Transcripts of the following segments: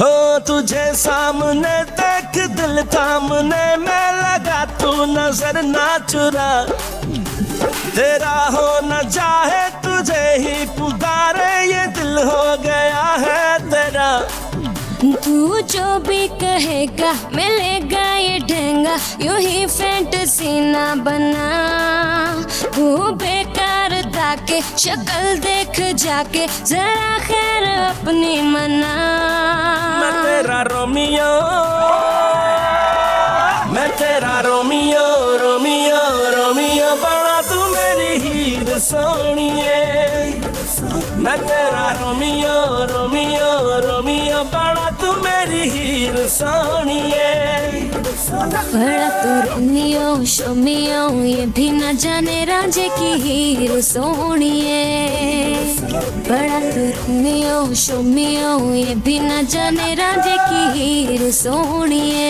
हो तुझे सामने देख दिल थामने में लगा, तू नजर ना चुरा। तेरा हो न चाहे तुझे ही पुकारे, ये दिल हो गया है तेरा। तू जो भी कहेगा मिलेगा ये ढेंगा, यूं ही फैंटेसी ना बना। तू बेकार ताके शक्ल देख जाके, जरा खैर अपनी मना। मैं तेरा रोमियो, मैं तेरा रोमियो, रोमियो रोमियो बड़ा तू मेरी हीर सोनिए। मैं तेरा रोमियो, रोमियो रोमियो बड़ा तू मेरी हीर सोनिए। बड़ा तू रोमियो शोमियो, ये भी न जाने राजे की हीर सोनिए। बड़ा तू रोमियो शोमियो, ये भी न जाने राजे की हीर सोनिए।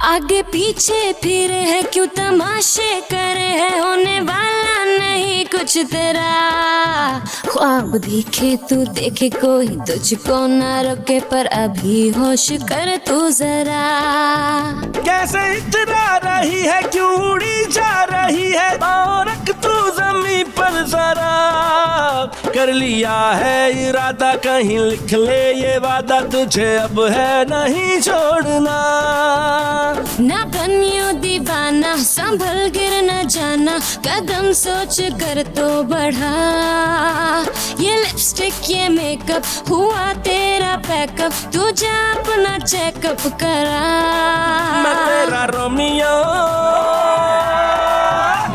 आगे पीछे फिरे है क्यों तमाशे करे है, होने वाला नहीं कुछ तेरा। ख्वाब देखे तू देखे कोई तुझको ना रोके, पर अभी होश कर तू जरा। कैसे इतना रही है क्यों उड़ी जा रही है, और रख तू जमीन पर जरा। कर लिया है इरादा कहीं लिख ले ये वादा, तुझे अब है नहीं छोड़ना। ना बनियो दीवाना संभल गिर न जाना, कदम सोच कर तो बढ़ा। ये लिपस्टिक ये मेकअप हुआ तेरा पैकअप, तू जा अपना चेकअप करा। मैं तेरा रोमियो,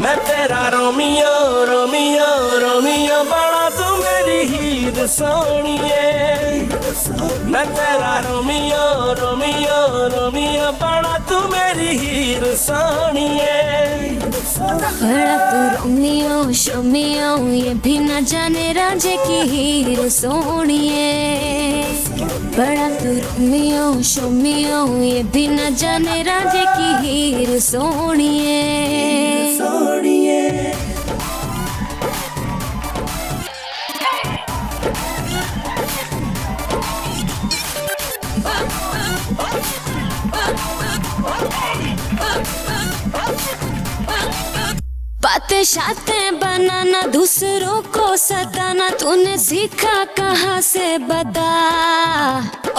मैं तेरा रोमियो, रोमियो रोमियो बड़ा तू मेरी हीर सोनिए। मैं तेरा रोमियो, रोमियो रोमियो बड़ा तू मेरी हीर सोनिए। बड़ा तू रोमियो शोमियो, ये भी न जाने राजे की हीर सोनिए। बड़ा तू रोमियो शोमियो, ये भी न जाने राजे की हीर सोनिए। बातें शातें बनाना दूसरों को सताना, तूने सीखा कहाँ से बता।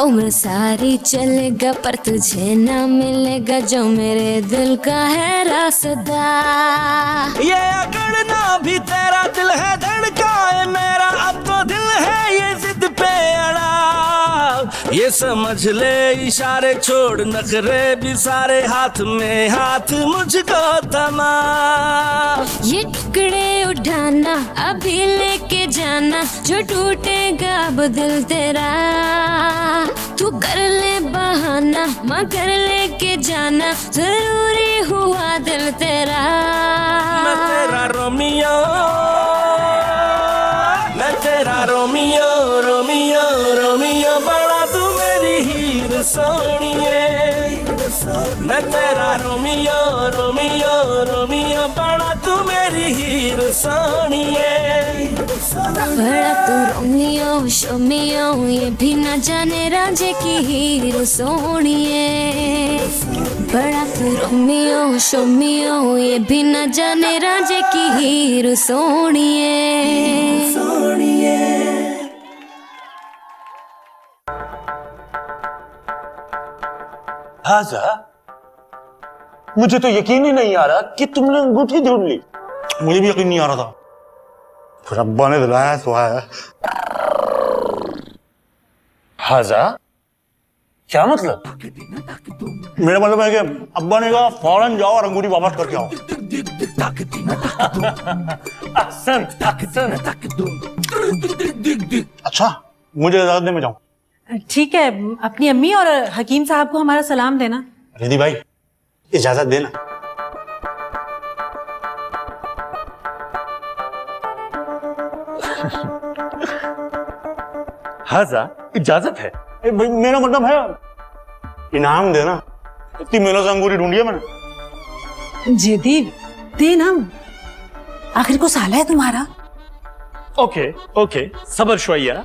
उम्र सारी चलेगा पर तुझे ना मिलेगा जो मेरे दिल का है रास्ता। ये अकड़ना भी तेरा दिल है, धड़का है मेरा अब तो दिल है ये जिद पे अड़ा। ये समझ ले इशारे छोड़ नखरे भी सारे, हाथ में हाथ मुझको थमा। ये टुकड़े उठाना अभी लेके जाना, जो टूटेगा अब दिल तेरा। तू कर ले बहाना मगर लेके जाना, जरूरी हुआ दिल तेरा। मैं तेरा रोमियो, मैं तेरा रोमियो, रोमियो रोमियो बड़ा तू मेरी हीर सोनिए। मैं तेरा रोमियो, रोमियो रोमियो बड़ा तू मेरी हीर सोनिए। बड़ा तू रोमियो शोमियो, ये भी न जाने राजे की हीर सोनिए। बड़ा तू रोमियो शोमियो, ये भी न जाने राजे की हीर सोनिए। हाजा, मुझे तो यकीन ही नहीं आ रहा कि तुमने अंगूठी ढूंढ ली। मुझे भी यकीन नहीं आ रहा था, फिर अब्बा ने दिलाया तो आया। हाजा, क्या मतलब? मेरा मतलब है कि अब्बा ने कहा फौरन जाओ और अंगूठी वापस करके आओ। अच्छा, मुझे इजाजत दे, मैं जाऊं। ठीक है, अपनी अम्मी और हकीम साहब को हमारा सलाम देना। रिद्धि भाई इजाजत देना। हाजा इजाजत है। भाई मेरा मतलब है इनाम देना। इतनी मेलों से अंगूरी ढूंढी है मैंने। जेदी दे ना, आखिर को साला है तुम्हारा। ओके ओके सबर शोया।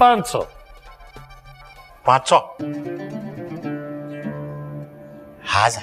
500 500 हाजा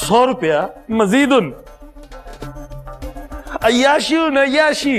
100 रुपया मजीदुन अय्याशी नय्याशी।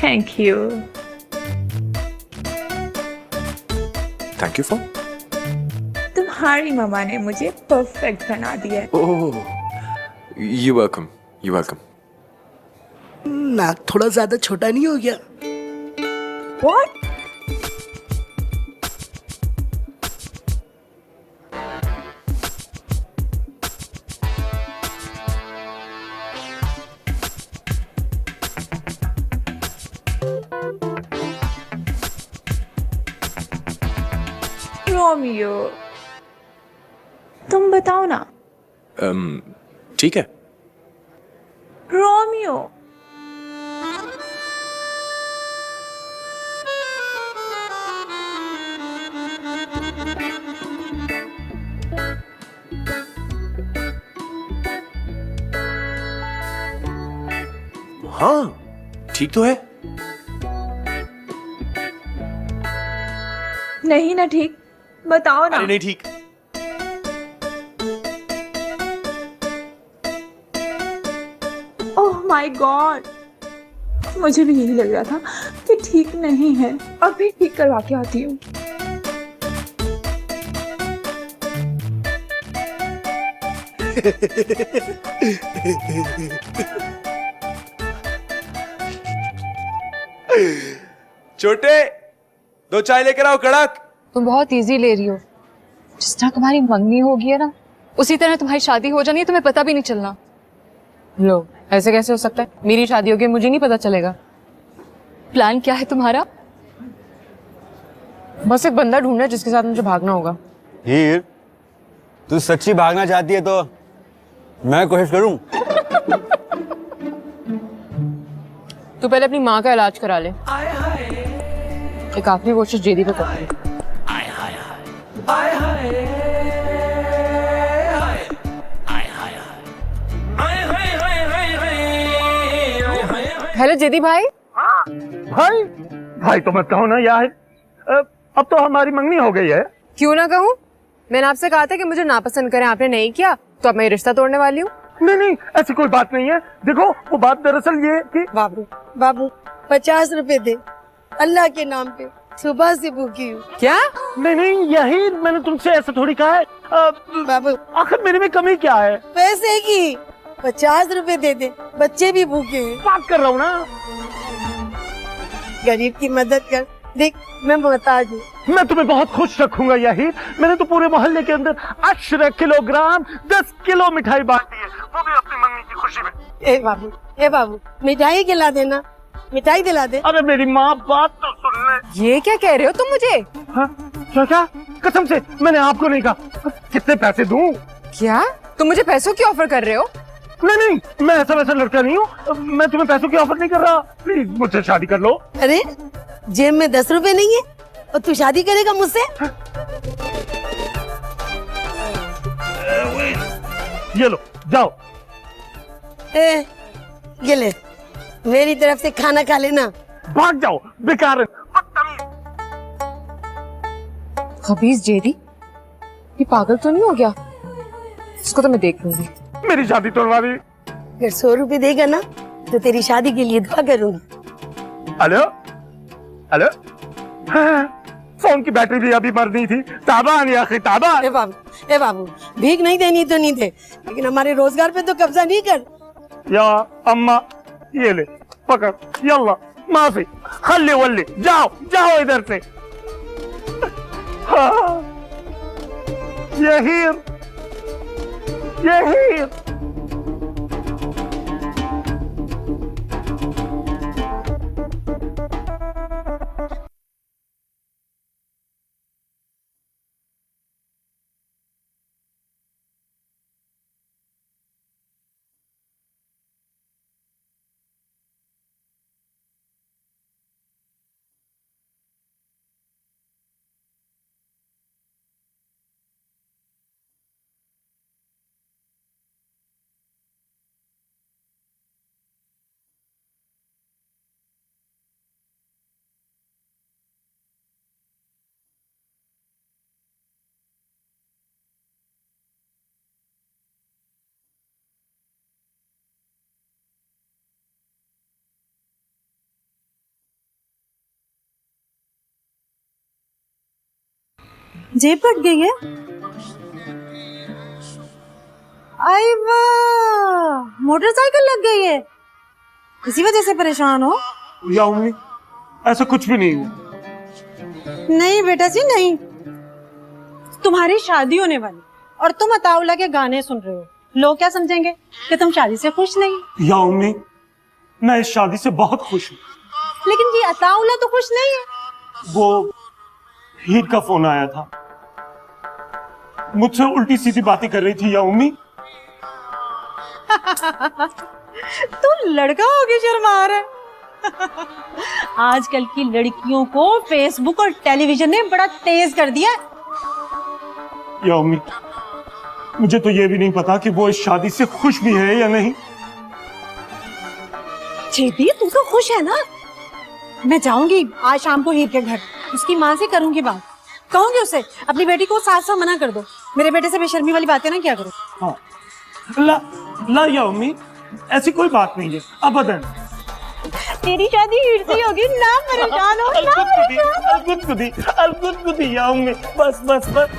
Thank you. Thank you for. तुम्हारी मम्मा ने मुझे परफेक्ट बना दिया है। Oh you welcome you welcome. नाक थोड़ा ज्यादा छोटा नहीं हो गया? What? रोमियो, तुम बताओ ना। ठीक है। रोमियो, हाँ ठीक तो है। नहीं ना ठीक, बताओ ना। अरे नहीं ठीक। ओह माय गॉड, मुझे भी यही लग रहा था कि ठीक नहीं है। अभी ठीक करवा के आती हूँ। छोटे दो चाय लेकर आओ कड़क। तुम बहुत इजी ले रही हो। जिस तरह तुम्हारी मंगनी होगी है ना, उसी तरह तुम्हारी शादी हो जानी है, तुम्हें पता भी नहीं चलना। लो, ऐसे कैसे हो सकता है? मेरी शादी होगी मुझे नहीं पता चलेगा। प्लान क्या है तुम्हारा? बस एक बंदा ढूंढना है जिसके साथ मुझे भागना होगा। हीर, तू सच्ची भागना चाहती है तो मैं कोशिश करूं। तू पहले अपनी माँ का इलाज करा ले। एक आखिरी कोशिश जेदी पे कर। हेलो जेदी भाई। भाई भाई तो मत कहो ना यार। अब तो हमारी मंगनी हो गई है। क्यों ना कहूँ? मैंने आपसे कहा था कि मुझे नापसंद करें, आपने नहीं किया, तो अब मैं रिश्ता तोड़ने वाली हूँ। नहीं नहीं ऐसी कोई बात नहीं है। देखो वो बात दरअसल ये कि बाबू बाबू 50 रुपए दे, अल्लाह के नाम पे, सुबह से भूखी हूँ। क्या? नहीं नहीं यही मैंने तुमसे ऐसा थोड़ी कहा है। बाबू आखिर मेरे में कमी क्या है? पैसे की 50 रुपए दे दे, बच्चे भी भूखे हैं। बात कर रहा हूँ ना। गरीब की मदद कर, देख मैं मोहताज हूँ। मैं तुम्हें बहुत खुश रखूंगा यही। मैंने तो पूरे मोहल्ले के अंदर 18 किलोग्राम 10 किलो मिठाई बांट दी है, वो भी अपनी मंगनी की खुशी में। ए बाबू मिठाई खिला देना, मिठाई दिला दे। अरे मेरी माँ बात तो सुन ले। ये क्या कह रहे हो तुम मुझे? हाँ? क्या क्या? कसम से मैंने आपको नहीं कहा। कितने पैसे दूं? क्या? तुम मुझे पैसों की ऑफर कर रहे हो? नहीं नहीं, मैं ऐसा वैसा लड़का नहीं हूँ। मैं तुम्हें पैसों की ऑफर नहीं कर रहा। प्लीज मुझसे शादी कर लो। अरे जेब में 10 रुपए नहीं है और तू शादी करेगा मुझसे? ये लो, जाओ। ये ले, मेरी तरफ से खाना खा लेना। भाग जाओ, बेकार है। खबीज जेदी, ये पागल तो नहीं हो गया? इसको तो मैं देख लूंगी। मेरी शादी तोड़वा दी। अगर 100 रुपए देगा ना तो तेरी शादी के लिए दुआ करूंगी। हेलो हेलो, हाँ, फोन की बैटरी भी अभी मर गई थी। ताबान या खिताबान। ए बाबू, भीख नहीं देनी तो नहीं दे, लेकिन हमारे रोजगार पे तो कब्जा नहीं कर। या अम्मा, ये ले पकड़, यल्ला माफी, खल्ले वल्ले, जाओ जाओ इधर से। हाँ, ये जेब फट गई है। आई वाह, मोटरसाइकिल लग गई है। इसी वजह से परेशान हो? या उम्मी, ऐसा कुछ भी नहीं हुआ। नहीं बेटा जी नहीं, तुम्हारी शादी होने वाली और तुम अताउल्ला के गाने सुन रहे हो। लोग क्या समझेंगे कि तुम शादी से खुश नहीं। या उम्मी, मैं इस शादी से बहुत खुश हूँ। लेकिन ये अताउल्ला तो खुश नहीं है। वो हीर का फोन आया था, मुझसे उल्टी सीधी बातें कर रही थी। या उम्मी, तू लड़का हो गया शर्मार है। आजकल की लड़कियों को फेसबुक और टेलीविजन ने बड़ा तेज कर दिया। या उम्मी, मुझे तो ये भी नहीं पता कि वो इस शादी से खुश भी है या नहीं। जेदी, तू तो खुश है ना? मैं जाऊंगी आज शाम को हीर के घर, उसकी माँ से करूंगी बात। कहूंगी उसे अपनी बेटी को साफ साफ मना कर दो। मेरे बेटे से बेशर्मी वाली बातें ना क्या करो। हाँ, ला या उम्मी, ऐसी कोई बात नहीं है अबदन। तेरी शादी हीर से होगी ना, परेशान हो ना। अलगुदगुदी या उम्मी, बस बस बस।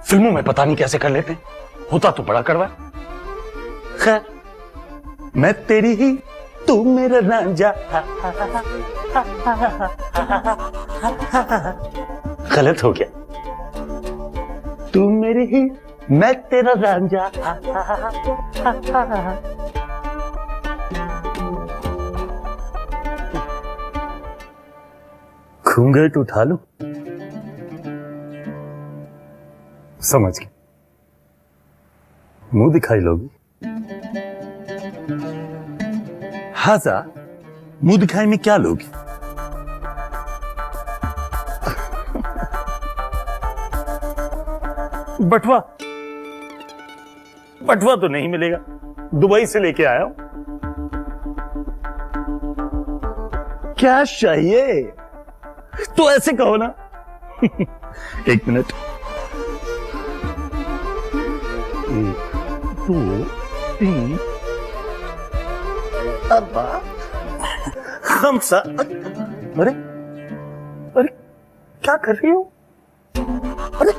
फिल्मों में पता नहीं कैसे कर लेते, होता तो बड़ा कड़वा। खैर, मैं तेरी ही, तू मेरा रांझा। गलत हो गया। तू मेरी ही, मैं तेरा रांझा। घूंघट उठा लो। समझ गए, मुंह दिखाई लोगी। हाजा, मुंह दिखाई में क्या लोगी? बटवा, बटवा तो नहीं मिलेगा, दुबई से लेके आया हूं। क्या चाहिए तो ऐसे कहो ना। एक मिनट। 1, 2, 3, 4, 5। अरे अरे, क्या कर रही हो? अरे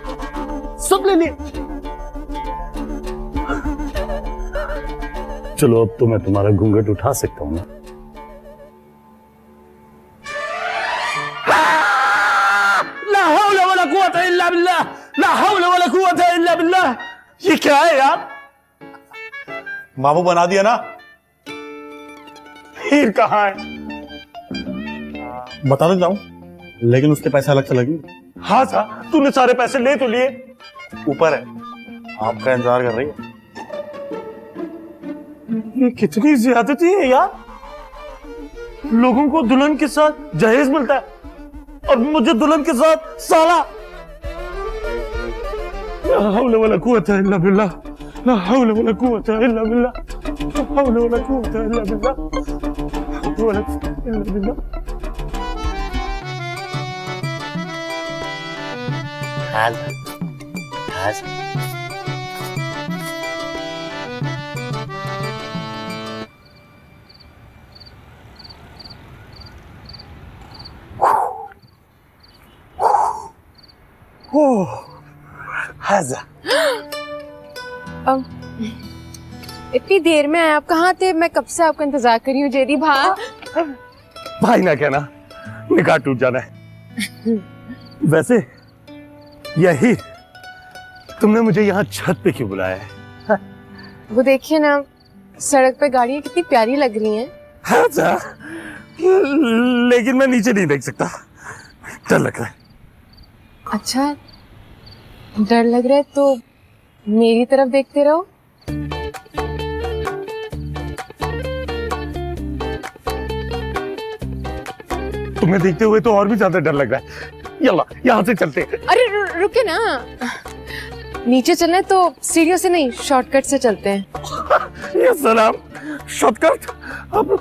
सब ले लिए। चलो अब तो मैं तुम्हारा घूंघट उठा सकता हूं ना। ला हौला वला कुव्वता इल्ला बिल्लाह। ये क्या है यार? मामू बना दिया ना। हीर कहाँ है? बता देता हूँ, लेकिन उसके पैसे अलग से लगेंगे। हाँ सा, तूने सारे पैसे ले तो लिए। ऊपर है, आपका इंतजार कर रही है। ये कितनी ज्यादती है यार। लोगों को दुल्हन के साथ जहेज मिलता है और मुझे दुल्हन के साथ साला। ला हौला वला कुव्वता इल्ला बिल्लाह। ला हौला वला कुव्वता इल्ला बिल्लाह। ला हौला वला कुव्वता इल्ला बिल्लाह। वला इल्ला बिल्लाह। इतनी देर में आए, आप कहाँ थे? मैं कब से आपका इंतजार कर रही हूँ जेरी भाई। भाई ना कहना, निकाह टूट जाना है। वैसे यही तुमने मुझे यहाँ छत पे क्यों बुलाया है? वो देखिए ना, सड़क पे गाड़ियाँ कितनी प्यारी लग रही हैं। अच्छा, लेकिन मैं नीचे नहीं देख सकता, डर लग रहा है। अच्छा, डर लग रहा है तो मेरी तरफ देखते रहो। तुम्हें देखते हुए तो और भी ज्यादा डर लग रहा है। यल्ला, यहाँ से चलते हैं। अरे रुके ना, नीचे चलना है तो सीढ़ियों से नहीं, शॉर्टकट से चलते हैं। ये सलाम, शॉर्टकट। अब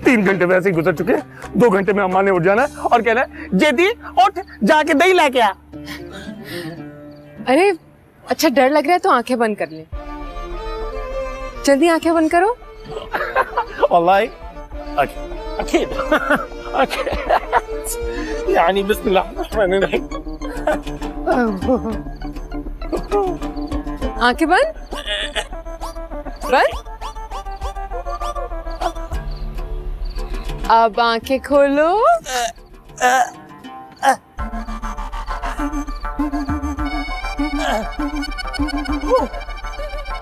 3 घंटे वैसे ही गुजर चुके हैं। 2 घंटे में अम्मा ने उठ जाना है और कहना है जेदी उठ, जाके दही लेके आ। अरे अच्छा, डर लग रहा है तो आंखें बंद कर ले। जल्दी आंखें बंद करो। वल्लाही अकीद यानी बिस्मिल्लाह रहमान रहीम। आंखें बंद बंद। अब आंखें खोलो।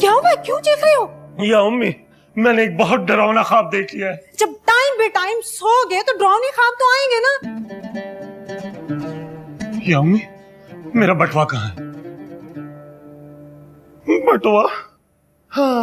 क्या हुआ, क्यों चीख रहे हो? या अम्मी, मैंने एक बहुत डरावना ख्वाब देख लिया है। जब टाइम बे टाइम सो गए तो डरावनी ख्वाब तो आएंगे ना। या अम्मी, मेरा बटवा कहाँ है? बटवा हाँ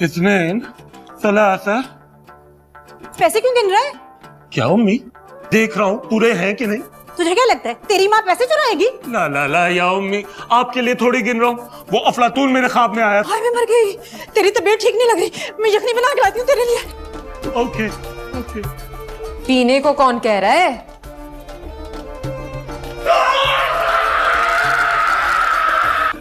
2 3। पैसे क्यों गिन रहा है? क्या अम्मी, देख रहा हूँ पूरे हैं कि नहीं। तुझे क्या लगता है तेरी माँ पैसे चुराएगी? ला ला ला या अम्मी, आपके लिए थोड़ी गिन रहा हूँ। वो अफलातून मेरे ख्वाब में आया था। हाय मैं मर गई, तेरी तबीयत ठीक नहीं लग रही, मैं यखनी बना के लाती हूँ तेरे लिए। ओके। पीने को कौन कह रहा है?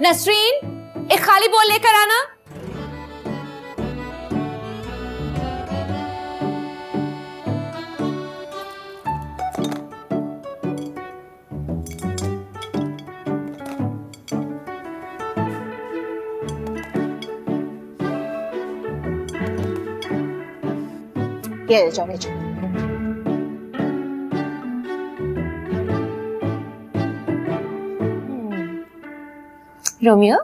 नसरीन, एक खाली बोल लेकर आना। ये ले जाओ, ले जाओ। रोमियो,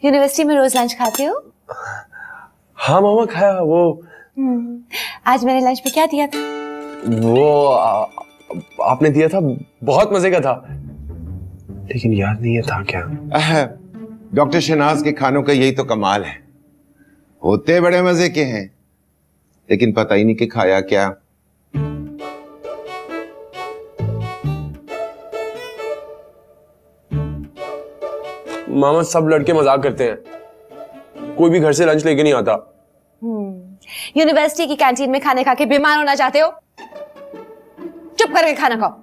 यूनिवर्सिटी में रोज लंच खाते हो? हाँ मामा, खाया। वो आज मैंने लंच में क्या दिया था? आपने दिया था, बहुत मजे का था, लेकिन याद नहीं है था क्या। डॉक्टर शहनाज के खानों का यही तो कमाल है, होते बड़े मजे के हैं लेकिन पता ही नहीं कि खाया क्या। मामा सब लड़के मजाक करते हैं, कोई भी घर से लंच लेके नहीं आता। यूनिवर्सिटी की कैंटीन में खाने खा के बीमार होना चाहते हो? चुप करके खाना खाओ।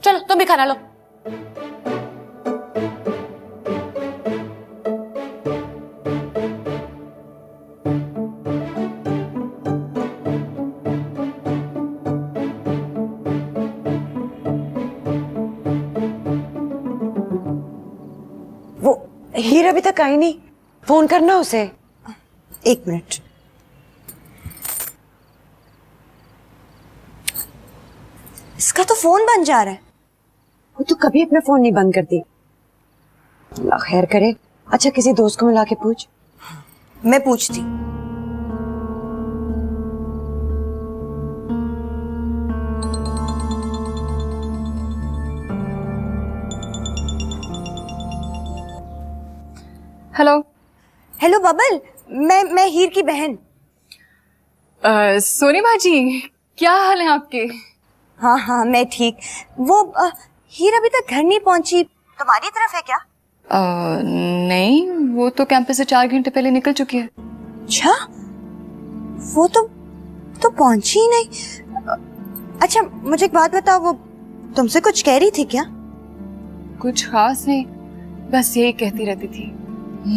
चलो तुम भी खाना लो। वो हीर अभी तक आई नहीं, फोन करना उसे। 1 मिनट। इसका तो फोन बंद जा रहा है। वो तो कभी अपना फोन नहीं बंद करती। अल्लाह खैर करे। अच्छा किसी दोस्त को मिला के पूछ। मैं पूछती। हेलो। हेलो बबल, मैं हीर की बहन। सोनी बाजी, क्या हाल है आपके? हाँ हाँ मैं ठीक। वो हीर अभी तक घर नहीं पहुंची, तुम्हारी तरफ है क्या? नहीं, वो तो कैंपस से 4 घंटे पहले निकल चुकी है। अच्छा, वो तो पहुंची ही नहीं। अच्छा मुझे एक बात बताओ, वो तुमसे कुछ कह रही थी क्या? कुछ खास नहीं, बस यही कहती रहती थी,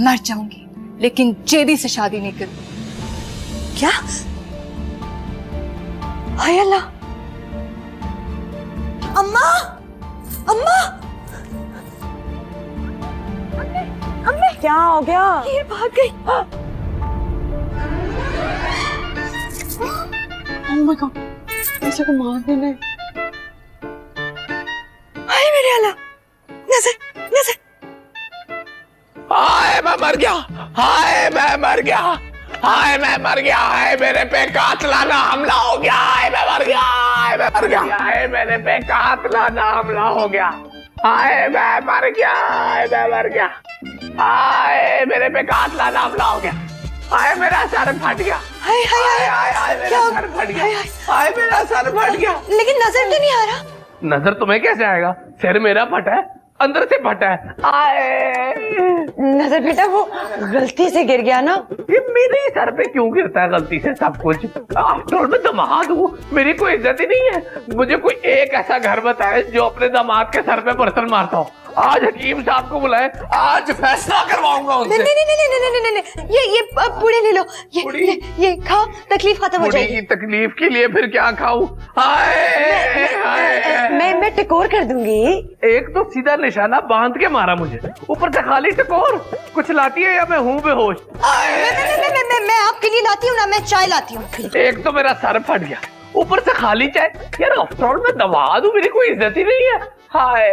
मर जाऊंगी लेकिन जेदी से शादी नहीं करूंगी। क्या? हाय अल्लाह। अम्मा, अम्मा, अम्मा, क्या हो गया? हीर भाग गई। ओह माय गॉड, ऐसे को मार देना। हाय मेरे अल्लाह, नजर, नजर। हाय मैं मर गया, हाय मैं मर गया, हाय मैं मर गया, हाय मेरे पे कातलाना हमला हो गया, हाय मैं मर गया, हाय मैं मर गया, हाय मेरे पे कातलाना हमला हो गया, हाय मैं मर गया, हाय मैं मर गया, हाय मेरे पे कातलाना हमला हो गया, हाय मेरा सर फट गया, हाय हाय हाय, हाय हाय मेरा सर फट गया, हाय मेरा सर फट गया। लेकिन नजर तो नहीं आ रहा। नजर तुम्हें कैसे आएगा? सिर मेरा फटा है, अंदर से फटा है। आए नजर बेटा वो गलती से गिर गया ना। ये मेरे सर पे क्यों गिरता है गलती से सब कुछ? आफ्टर ऑल मैं दामाद हूँ, मेरी कोई इज्जत ही नहीं है। मुझे कोई एक ऐसा घर बताए जो अपने दामाद के सर पे बर्तन मारता हो। आज हकीम साहब को बुलाए, आज फैसला करवाऊंगा उनसे। नहीं नहीं नहीं नहीं नहीं नहीं, ये पुड़ी ले लो, ये खाओ, तकलीफ खत्म हो जाएगी। तकलीफ के लिए फिर क्या खाऊं? मैं टकोर कर दूंगी। एक तो सीधा निशाना बांध के मारा मुझे, ऊपर से खाली टकोर। कुछ लाती है या मैं हूँ बेहोश? मैं आपके लिए लाती हूँ ना, मैं चाय लाती हूँ। एक तो मेरा सर फट गया, ऊपर से खाली चाय। यार आफ्टर ऑल मैं दवा दूं, मेरी कोई इज्जत ही नहीं है। हाय,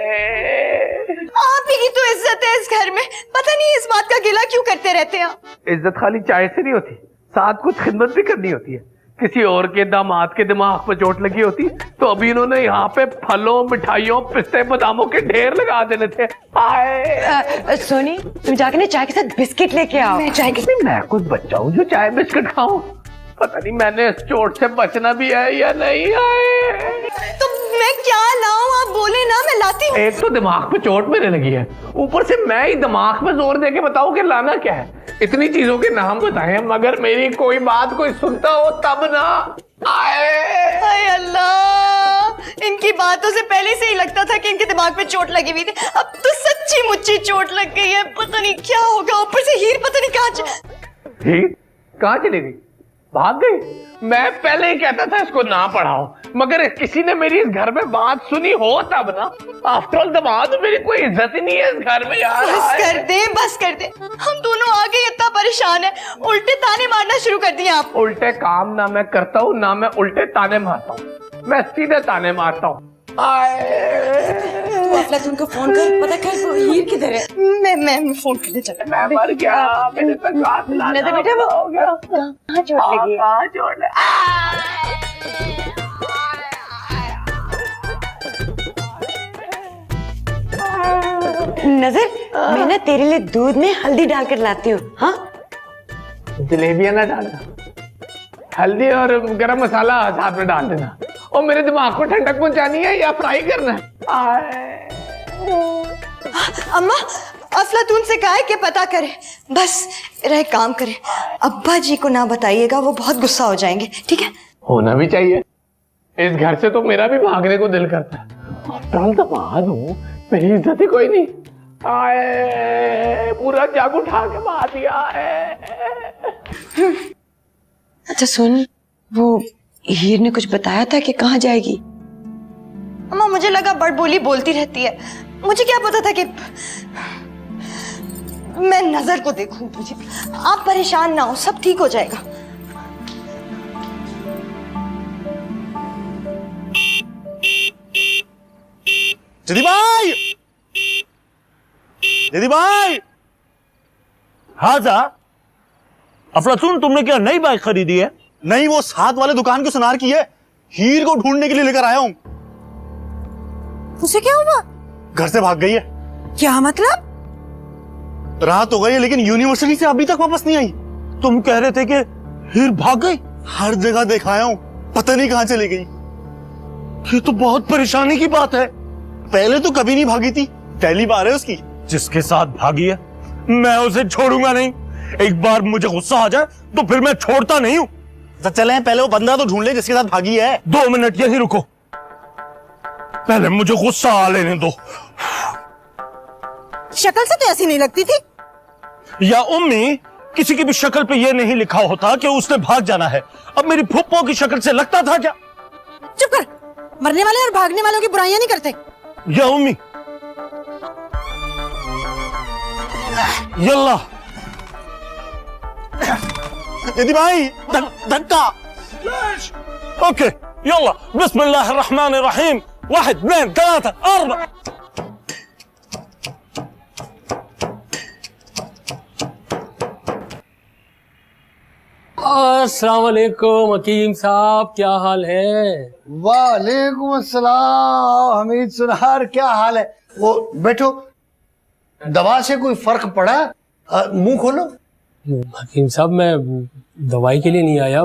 आप ही की तो इज्जत है इस घर में, पता नहीं इस बात का गिला क्यों करते रहते हैं। इज्जत खाली चाय से नहीं होती, साथ कुछ खिदमत भी करनी होती है। किसी और के दामाद के दिमाग पर चोट लगी होती तो अभी इन्होंने यहाँ पे फलों, मिठाइयों, पिस्ते, बादामों के ढेर लगा देने थे। हाय सोनी, तुम जाके ना चाय के साथ बिस्किट लेके आओ। मैं चाय के मैं कुछ बच्चा हूँ जो चाय बिस्किट खाऊं? पता नहीं मैंने इस चोट से बचना भी है या नहीं। तो मैं क्या लाऊं, आप बोले ना, मैं लाती हूँ। एक तो दिमाग पे चोट मेरे लगी है, ऊपर से मैं ही दिमाग पे जोर देके बताऊं कि लाना क्या है। इतनी चीजों के नाम बताए मगर मेरी कोई बात कोई सुनता हो तब ना। हाय अल्लाह, इनकी बातों से पहले से ही लगता था कि इनके दिमाग पे चोट लगी हुई थी, अब तो सच्ची मुच्ची चोट लग गई है। पता नहीं क्या होगा, ऊपर से हीर पता नहीं कहाँ चली गई, भाग गई। मैं पहले ही कहता था इसको ना पढ़ाओ, मगर किसी ने मेरी इस घर में बात सुनी हो तब ना। आफ्टर ऑल दामाद, मेरी कोई इज्जत ही नहीं है इस घर में यार। बस कर दे, हम दोनों आगे इतना परेशान है, उल्टे ताने मारना शुरू कर दिए आप। उल्टे काम ना मैं करता हूँ ना मैं उल्टे ताने मारता हूँ, मैं सीधे ताने मारता हूँ। अफलातून को फोन कर, पता कर वो हीर किधर है। मैं फोन करने चला। मैं मर गया, मेरे पे नजर बेटा वो हो गया। कहाँ चोट लगी? कहाँ चोट लगी? नजर, मैं ना तेरे लिए दूध में हल्दी डालकर लाती हूँ। हाँ, जलेबियां ना डालना, हल्दी और गरम मसाला साथ में डाल देना। और मेरे दिमाग को ठंडक पहुंचानी है या फ्राई करना है? अम्मा अफलातून से कहा है कि पता करे। बस मेरा एक काम करे, अब्बा जी को ना बताइएगा, वो बहुत गुस्सा हो जाएंगे, ठीक है? होना भी चाहिए। इस घर से तो मेरा भी भागने को दिल करता है। आफ्टर तो बाहर हूँ, मेरी इज्जत ही कोई नहीं। आए पूरा जाग उठा के मार दिया है। अच्छा सुन, वो हीर ने कुछ बताया था कि कहाँ जाएगी? अम्मा मुझे लगा बड़बोली बोलती रहती है, मुझे क्या पता था कि मैं नजर को देखूं तुझे। आप परेशान ना हो, सब ठीक हो जाएगा। दीदी भाई, दीदी भाई, हाजा अफलातून, तुमने क्या नई बाइक खरीदी है? नहीं, वो साथ वाले दुकान के सुनार की है। हीर को ढूंढने के लिए लेकर आया हूँ। उसे क्या हुआ? घर से भाग गई है। क्या मतलब? रात हो गई है लेकिन यूनिवर्सिटी से अभी तक वापस नहीं आई। तुम कह रहे थे कि हीर भाग गई। हर जगह दिखाया हूँ, पता नहीं कहाँ चली गई। ये तो बहुत परेशानी की बात है। पहले तो कभी नहीं भागी थी, पहली बार है उसकी। जिसके साथ भागी है मैं उसे छोड़ूंगा नहीं। एक बार मुझे गुस्सा आ जाए तो फिर मैं छोड़ता नहीं हूँ। तो चलें, पहले वो बंदा तो ढूंढ ले जिसके साथ भागी है। 2 मिनट यहीं रुको, पहले मुझे गुस्सा आ लेने दो। शक्ल से तो ऐसी नहीं लगती थी। या उम्मी, किसी की भी शक्ल पे ये नहीं लिखा होता कि उसने भाग जाना है। अब मेरी फुप्पो की शक्ल से लगता था क्या? चुप कर, मरने वाले और भागने वालों की बुराइयां नहीं करते। या उम्मी, यल्ला दीदी भाई, धक्का। ओके यल्ला, बिस्मिल्लाहिर्रहमानिर्रहीम, 1 2 3 4। अस्सलाम वालेकुम हकीम साहब, क्या हाल है? वालेकुम अस्सलाम हमीद सुनार, क्या हाल है? वो बैठो, दवा से कोई फर्क पड़ा? मुंह खोलो। हकीम साहब, मैं दवाई के लिए नहीं आया,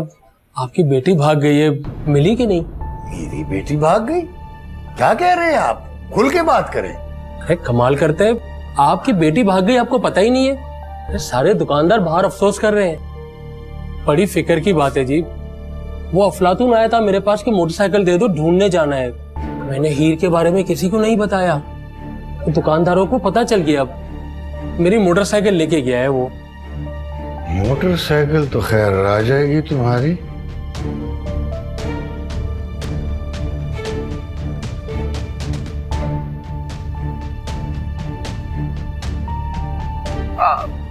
आपकी बेटी भाग गई है, मिली कि नहीं? मेरी बेटी भाग गई? क्या कह रहे हैं आप? खुल के बात करें। अरे कमाल करते हैं, आपकी बेटी भाग गई, आपको पता ही नहीं है? अरे सारे दुकानदार बाहर अफसोस कर रहे हैं। बड़ी फिक्र की बात है जी। वो अफलातून आया था मेरे पास कि मोटरसाइकिल दे दो, ढूंढने जाना है। मैंने हीर के बारे में किसी को नहीं बताया, तो दुकानदारों को पता चल गया। अब मेरी मोटरसाइकिल लेके गया है वो। मोटरसाइकिल तो खैर आ जाएगी तुम्हारी।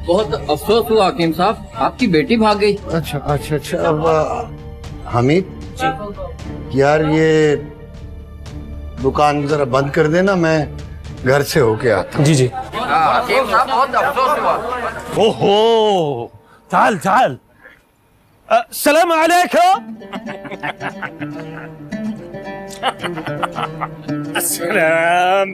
बहुत अफसोस हुआ हकीम साहब, आपकी बेटी भाग गई। अच्छा अच्छा अच्छा। अब हमीद यार, ये दुकान जरा बंद कर देना, मैं घर से होके आता हूँ। जी जी। हकीम साहब बहुत अफसोस हुआ। ओहो, चाल चाल। सलाम अलैकुम। अस्सलाम,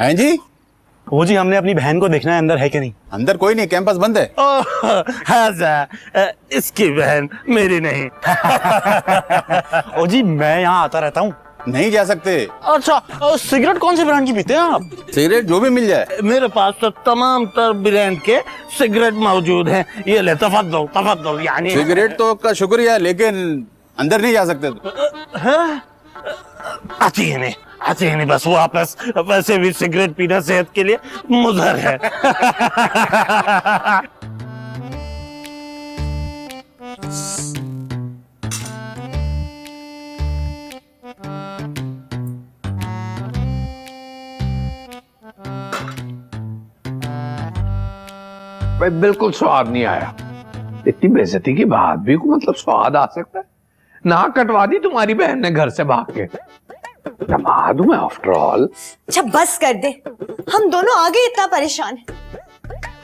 हैं जी? वो जी, हमने अपनी बहन को देखना है, अंदर है कि नहीं? अंदर कोई नहीं, कैंपस बंद है। हाजा इसकी बहन, मेरी नहीं। ओ जी, मैं यहाँ आता रहता हूँ। नहीं जा सकते। अच्छा, सिगरेट कौन से ब्रांड की पीते हैं आप? सिगरेट जो भी मिल जाए। मेरे पास तो तमाम तर ब्रांड के सिगरेट मौजूद हैं। ये ले, तफद्दल तफद्दल। यानी सिगरेट तो का शुक्रिया, लेकिन अंदर नहीं जा सकते। आती नहीं बस वापस। वैसे भी सिगरेट पीना सेहत के लिए मुज़र है। भाई बिल्कुल स्वाद नहीं आया। इतनी बेइज्जती की बात भी को मतलब स्वाद आ सकता है? नाक कटवा दी तुम्हारी बहन ने घर से भाग के। दमाद हूं मैं आफ्टर ऑल। अच्छा बस कर दे, हम दोनों आगे इतना परेशान हैं।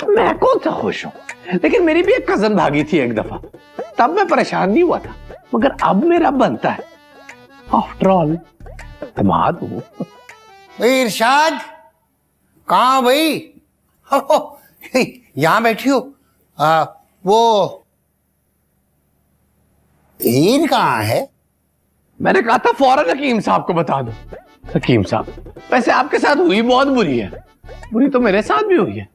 मैं कौन सा खुश हूं, लेकिन मेरी भी एक कजन भागी थी एक दफा, तब मैं परेशान नहीं हुआ था, मगर अब मेरा बनता है। आफ्टर ऑल दमाद हूं। भाई इरशाद, कहाँ भाई? यहाँ बैठी हो? वो हीर कहाँ है? मैंने कहा था फौरन हकीम साहब को बता दो। हकीम साहब, वैसे आपके साथ हुई बहुत बुरी है। बुरी तो मेरे साथ भी हुई है।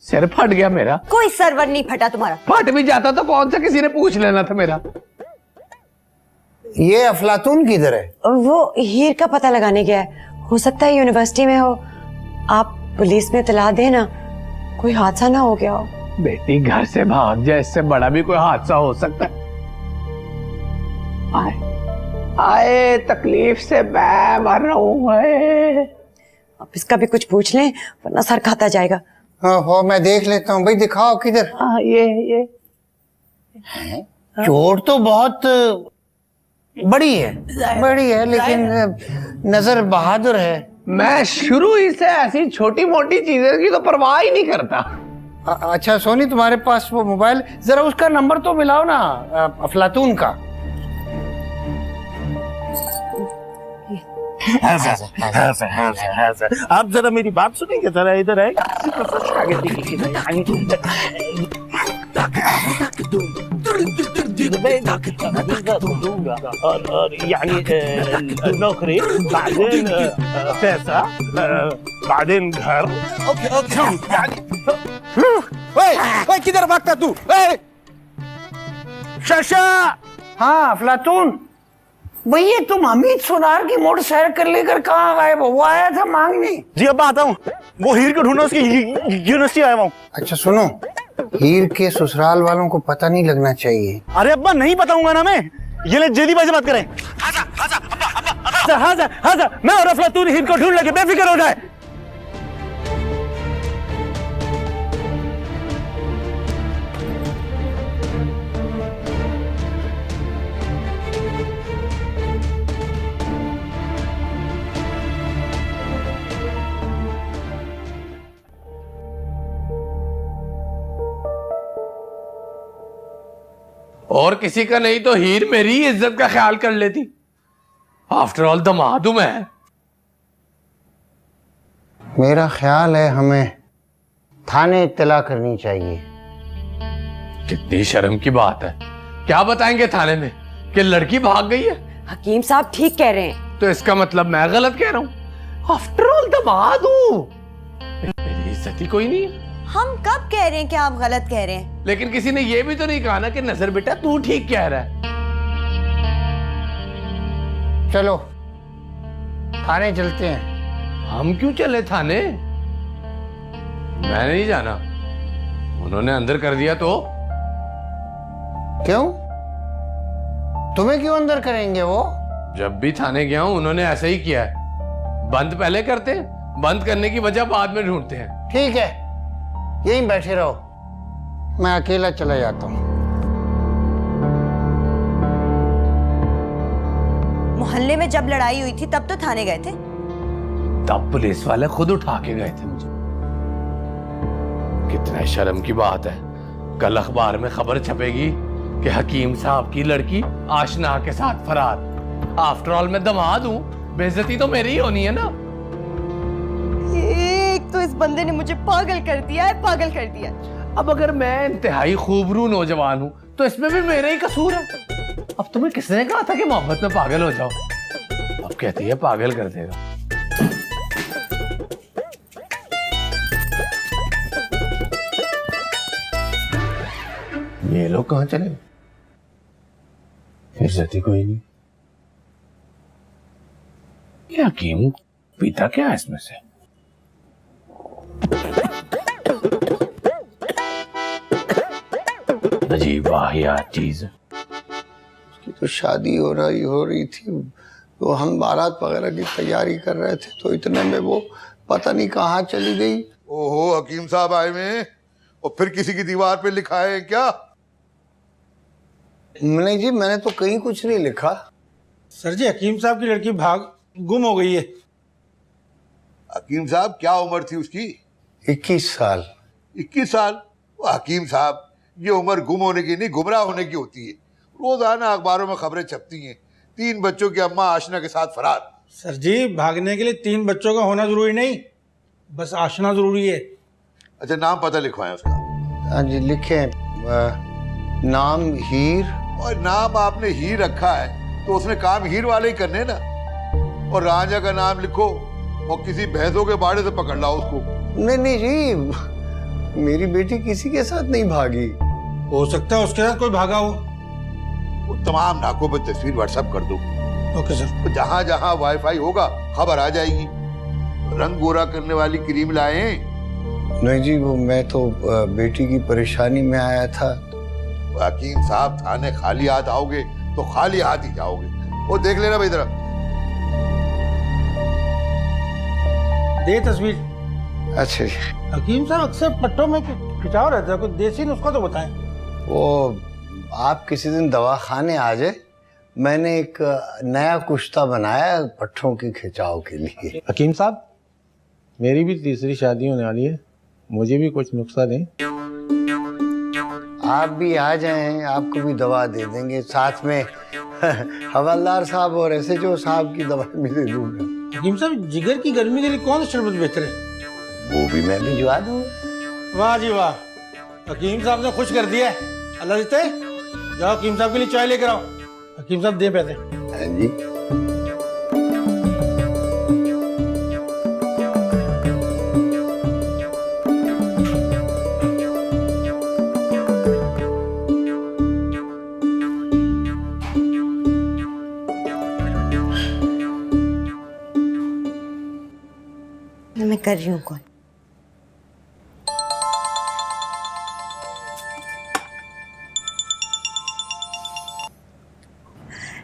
सिर फट गया मेरा। कोई सर्वर नहीं फटा तुम्हारा। फट भी जाता तो कौन सा किसी ने पूछ लेना था मेरा। ये अफलातून किधर है? वो हीर का पता लगाने गया है, हो सकता है यूनिवर्सिटी में हो। आप पुलिस में इतला देना, कोई हादसा ना हो गया हो। बेटी घर से भाग जाए, इससे बड़ा भी कोई हादसा हो सकता है। आए तकलीफ से मैं मर रहा हूँ। अब इसका भी कुछ पूछ लें वरना सर खाता जाएगा। हो मैं देख लेता हूँ। भाई दिखाओ किधर। ये चोट तो बहुत बड़ी है लेकिन नजर बहादुर है। मैं शुरू ही से ऐसी छोटी मोटी चीजें की तो परवाह ही नहीं करता। अच्छा सोनी, तुम्हारे पास वो मोबाइल, जरा उसका नंबर तो मिलाओ ना अफलातून का। आप जरा मेरी बात सुनेंगे, जरा इधर आए। और यानी नौकरी, बादेन पैसा, बादेन घर। ओए किधर भागता तू? शशा। हाँ अफलातून, भैया तुम हमीद सोनार की मोटरसाइकिल लेकर कहाँ गायब हो? वो आया था मांगने। जी अब आता हूँ, वो हीर को ढूंढना, उसकी यूनिवर्सिटी आया हूँ। अच्छा सुनो, हीर के ससुराल वालों को पता नहीं लगना चाहिए। अरे अब्बा नहीं बताऊंगा ना मैं। ये ले जल्दीबाजी बात करें। हाँ मैं और अफलातून हीर को ढूंढ लगे, बेफिक्र हो जाए। और किसी का नहीं तो हीर मेरी इज्जत का ख्याल कर लेती। आफ्टर ऑल दामाद हूं मैं। मेरा ख्याल है हमें थाने इत्तला करनी चाहिए। कितनी शर्म की बात है। क्या बताएंगे थाने में कि लड़की भाग गई है? हकीम साहब ठीक कह रहे हैं। तो इसका मतलब मैं गलत कह रहा हूं? आफ्टर ऑल दामाद हूं, मेरी इज्जत ही कोई नहीं है। हम कब कह रहे हैं कि आप गलत कह रहे हैं? लेकिन किसी ने यह भी तो नहीं कहा ना कि नजर बेटा तू ठीक कह रहा है। चलो थाने चलते हैं। हम क्यों चले थाने? मैं नहीं जाना। उन्होंने अंदर कर दिया तो? क्यों? तुम्हें क्यों अंदर करेंगे वो? जब भी थाने गया हूं उन्होंने ऐसा ही किया है। बंद पहले करते हैं, बंद करने की वजह बाद में ढूंढते हैं। ठीक है, यहीं बैठे रहो, मैं अकेला चला जाता हूं। मोहल्ले में जब लड़ाई हुई थी तब तो थाने गए थे। तब पुलिस वाले खुद उठा के गए थे मुझे। कितना शर्म की बात है, कल अखबार में खबर छपेगी कि हकीम साहब की लड़की आशना के साथ फरार। आफ्टर ऑल मैं दामाद हूं, बेइज्जती तो मेरी ही होनी है ना। एक तो इस बंदे ने मुझे पागल कर दिया है, पागल कर दिया। अब अगर मैं इंतहाई खूबरू नौजवान हूं तो इसमें भी मेरा ही कसूर है। अब तुम्हें किसने कहा था कि मोहब्बत में पागल हो जाओ? अब कहती है पागल कर देगा। ये लोग कहां चले? इज्जत ही कोई नहीं। क्या हकीम पीता क्या है इसमें से? अजीब वाहियात चीज। उसकी तो शादी हो रही थी, तो हम बारात वगैरह की तैयारी कर रहे थे, तो इतने में वो पता नहीं कहाँ चली गई। ओहो, हकीम साहब आए में और फिर किसी की दीवार पे लिखा है क्या? नहीं जी, मैंने तो कहीं कुछ नहीं लिखा। सर जी, हकीम साहब की लड़की गुम हो गई है। हकीम साहब क्या उम्र थी उसकी? 21 साल। 21 साल? वो हकीम साहब, ये उम्र गुम होने की नहीं, गुमराह होने की होती है। रोजाना अखबारों में खबरें छपती हैं, 3 बच्चों की अम्मा आशना के साथ फरार। सर जी, भागने के लिए 3 बच्चों का होना जरूरी नहीं, बस आशना जरूरी है। अच्छा, नाम पता लिखवाएं उसका। हाँ जी लिखे। नाम हीर। और नाम आपने हीर रखा है तो उसमें काम हीर वाले ही करने ना। और राजा का नाम लिखो और किसी भैंसों के बाड़े से पकड़ लाओ उसको। नहीं नहीं जी, मेरी बेटी किसी के साथ नहीं भागी। हो सकता है उसके साथ कोई भागा हो। वो तमाम नाकों पे तस्वीर व्हाट्सएप कर दो। Okay sir. जहां जहां वाईफाई होगा खबर आ जाएगी। रंग गोरा करने वाली क्रीम लाए हैं? नहीं जी, वो मैं तो बेटी की परेशानी में आया था। वकील साहब, थाने खाली हाथ आओगे तो खाली हाथ ही जाओगे। वो देख लेना भाई जरा। दे तस्वीर। अच्छा जी। हकीम साहब अक्सर पट्टों में खिंचाव रहता है, कोई देसी नुस्खा तो बताएं। वो आप किसी दिन दवाखाने आ जाए, मैंने एक नया कुश्ता बनाया पट्टों के खिंचाव के लिए। हकीम साहब, मेरी भी तीसरी शादी होने वाली है, मुझे भी कुछ नुस्खा दें। आप भी आ जाएं, आपको भी दवा दे देंगे, साथ में हवलदार साहब और एसएचओ साहब की दवा भी दे दूंगा। हकीम साहब, जिगर की गर्मी के लिए कौन सा शरबत बेहतर है? वो भी मैं भिजवा दूंगा। वाह जी वाह, हकीम साहब ने खुश कर दिया है। अल्लाह जीते, जाओ हकीम साहब के लिए चाय लेकर आओ। हकीम साहब दे पैसे। हाँ जी। मैं कर रही हूँ कॉल।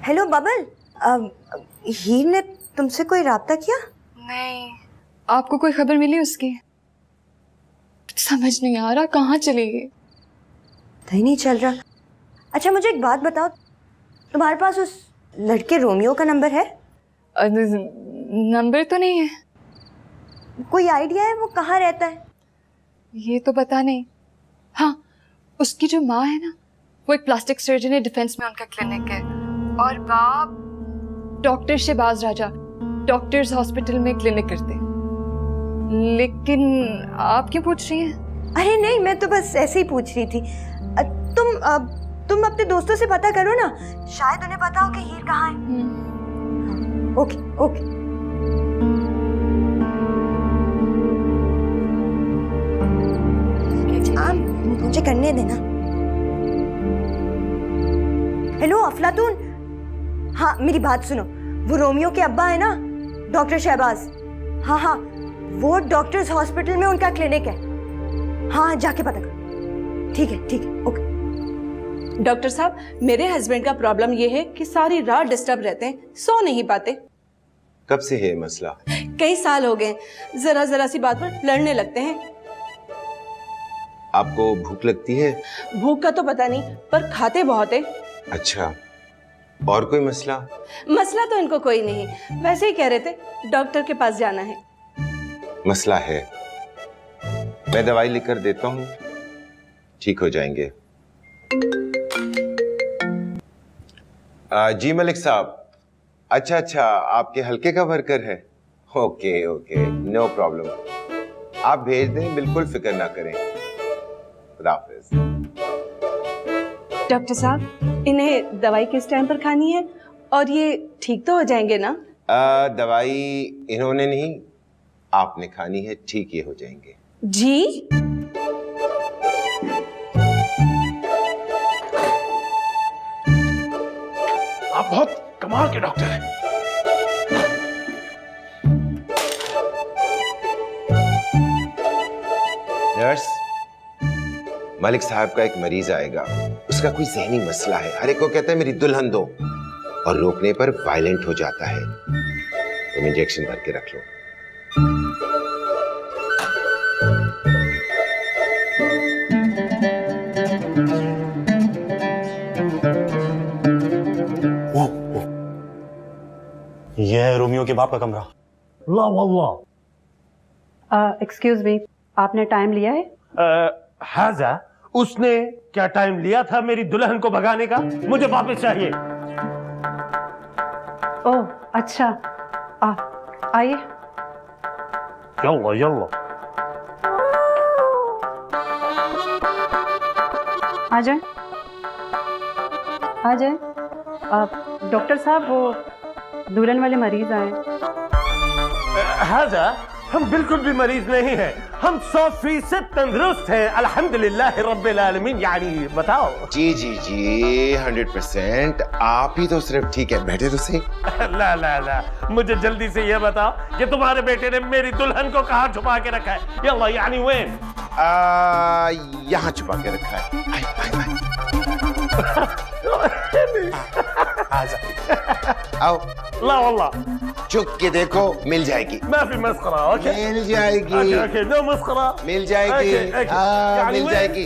हेलो बबल, हीर ने तुमसे कोई राब्ता किया? नहीं। आपको कोई खबर मिली उसकी? समझ नहीं आ रहा कहाँ चली गई। पता ही नहीं चल रहा। अच्छा मुझे एक बात बताओ, तुम्हारे पास उस लड़के रोमियो का नंबर है? नंबर तो नहीं है। कोई आइडिया है वो कहाँ रहता है? ये तो पता नहीं। हाँ, उसकी जो माँ है ना, वो एक प्लास्टिक सर्जन है, डिफेंस में उनका क्लिनिक है। और बाप डॉक्टर शहबाज राजा डॉक्टर्स हॉस्पिटल में क्लिनिक करते। लेकिन आप क्यों पूछ रही हैं? अरे नहीं, मैं तो बस ऐसे ही पूछ रही थी। तुम अपने दोस्तों से पता करो ना, शायद उन्हें पता हो कि हीर कहाँ है। Okay okay. मुझे करने देना। हेलो अफलातून, हाँ मेरी बात सुनो, वो रोमियो के अब्बा है ना, डॉक्टर शहबाज। हाँ हाँ, वो डॉक्टर्स हॉस्पिटल में उनका क्लिनिक है। हाँ जाके पता करो। ठीक है ओके। डॉक्टर साहब, मेरे हस्बैंड का प्रॉब्लम ये है कि सारी रात डिस्टर्ब रहते हैं, सो नहीं पाते। कब से है मसला? कई साल हो गए, जरा सी बात पर लड़ने लगते हैं। आपको भूख लगती है? भूख का तो पता नहीं, पर खाते बहुत है। अच्छा, और कोई मसला? मसला तो इनको कोई नहीं, वैसे ही कह रहे थे डॉक्टर के पास जाना है। मसला है, मैं दवाई लिखकर देता हूँ, ठीक हो जाएंगे। जी मलिक साहब, अच्छा आपके हल्के का वर्कर है? ओके नो प्रॉब्लम, आप भेज दें, बिल्कुल फिक्र ना करें। खुदा हाफिज। डॉक्टर साहब, इन्हें दवाई किस टाइम पर खानी है और ये ठीक तो हो जाएंगे ना? दवाई इन्होंने नहीं, आपने खानी है, ठीक ये हो जाएंगे। जी? आप बहुत कमाल के डॉक्टर हैं। नर्स, मलिक साहब का एक मरीज आएगा, उसका कोई ज़हनी मसला है, हर एक को कहता है मेरी दुल्हन दो, और रोकने पर वायलेंट हो जाता है। तुम इंजेक्शन भर के रख लो। यह है रोमियो के बाप का कमरा। एक्सक्यूज मी, आपने टाइम लिया है? हाजा, उसने क्या टाइम लिया था मेरी दुल्हन को भगाने का? मुझे वापस चाहिए। ओह अच्छा, आइए। यल्ला आ जाए। डॉक्टर साहब, वो दुल्हन वाले मरीज आए। हाजा, हम बिल्कुल भी मरीज नहीं हैं, हम 100% तंदुरुस्त हैं, अल्हम्दुलिल्लाह रब्बिल आलमीन। यानी बताओ। जी जी जी 100%। आप ही तो सिर्फ ठीक है, बैठे तो सही। ला ला ला, मुझे जल्दी से ये बताओ कि तुम्हारे बेटे ने मेरी दुल्हन को कहाँ छुपा के रखा है? यल्ला यानी वेन? यहाँ छुपा के रखा है। आए, आए, आए। आओ। ला वल्ला। चुक के देखो, मिल जाएगी। माफी मस्खरा। ओके मिल जाएगी। Okay no मस्खरा। मिल जाएगी। मिल जाएगी।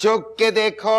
चुक के देखो।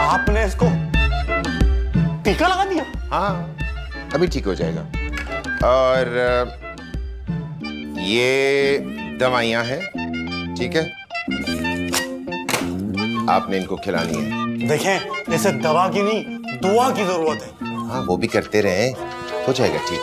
आपने इसको टीका लगा दिया? हाँ, अभी ठीक हो जाएगा। और ये दवाइयां हैं, ठीक है? आपने इनको खिलानी है। देखें, इसे दवा की नहीं, दुआ की जरूरत है। हाँ, वो भी करते रहे, हो जाएगा ठीक।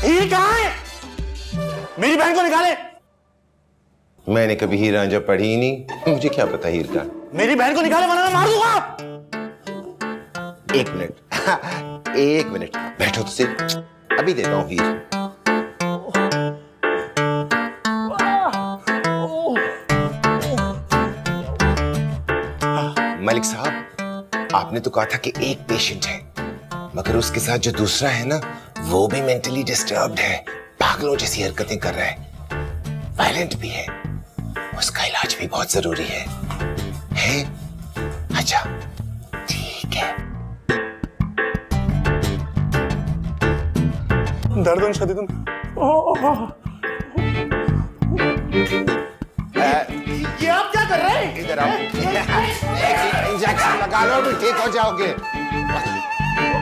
हीर कहाँ है? मेरी बहन को निकाले। मैंने कभी हीर रांझा पढ़ी ही नहीं, मुझे क्या पता हीर का। मेरी बहन को निकाले वरना मैं मार दूंगा। एक मिनट, एक मिनट, बैठो तो सही, अभी देता हूँ हीर। मलिक साहब, आपने तो कहा था कि एक पेशेंट है, मगर उसके साथ जो दूसरा है ना, वो भी मेंटली डिस्टर्ब्ड है, पागलों जैसी हरकतें कर रहा है, वायलेंट भी है। उसका इलाज भी बहुत जरूरी है? अच्छा, ठीक है। दर्दन शदीदन। ये आप क्या कर रहे हैं? इधर आओ। इंजेक्शन लगा लो, भी ठीक हो जाओगे।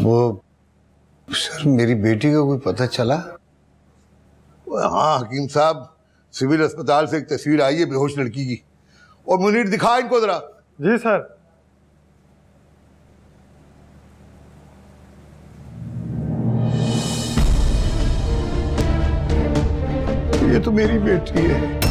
वो सर, मेरी बेटी का कोई पता चला? हाँ हकीम साहब, सिविल अस्पताल से एक तस्वीर आई है बेहोश लड़की की, और मुनीर दिखा इनको जरा। जी सर। ये तो मेरी बेटी है।